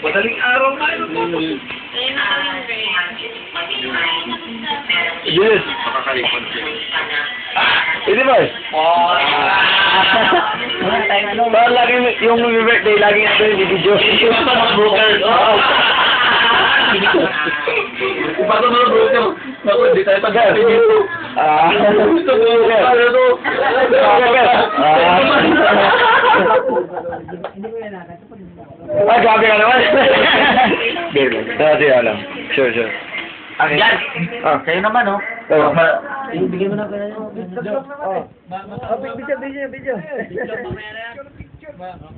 Madaling araw nga ito po. Ayun na yung break. Yes. Makakalipon siya. Hindi ba? Parang lagi yung birthday, lagi nga ito yung video. Hindi pa mga broker. Iba ko mga broker. Naku, hindi tayo pag-gabi dito. Ito po. Ano to? Grabe ka naman. Beer lang. Dati alam. Sure. Yan. Kayo naman, oh. Bigyan mo na kayo. Video.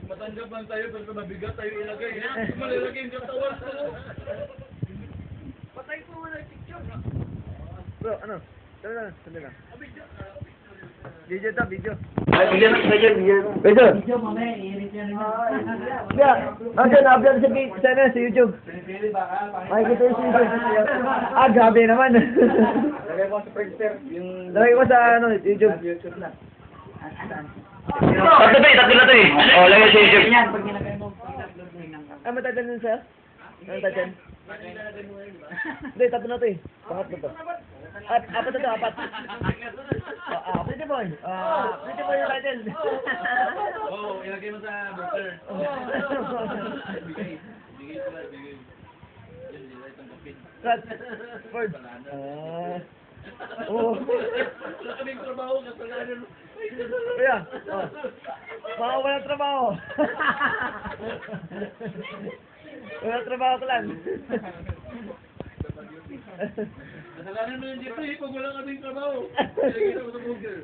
Matanggap lang tayo, pero mabigat tayo ilagay. Malalagay yung katawan. Patay po mo na picture. Bro, ano? Tara na. Video. Bigyan na sa Video, mamaya, i-edit yan naman. Upload sa YouTube. Makikita yung sa YouTube. Grabe naman. Lagay mo sa Friendster. Lagay ko sa YouTube. na. Tatlo na to eh. Lagay sa YouTube. Yan, pag nilagay mo, i-upload mo yung Matagal nun sir? Ano tagal? Hindi, tatlo na to eh. Pangatlo to. Apat na to, apat. Pretty boy. Pretty boy yung title. Oo, ilagay mo sa broker. Bigay sila. Yan, nila itong kapit. Ford. Wala kaming trabaho, kasalanan. Kuya, mga walang trabaho. Walang trabaho ko lang. Kasalanan mo yung Jeffrey, pag wala kaming trabaho. Ilagay mo sa broker.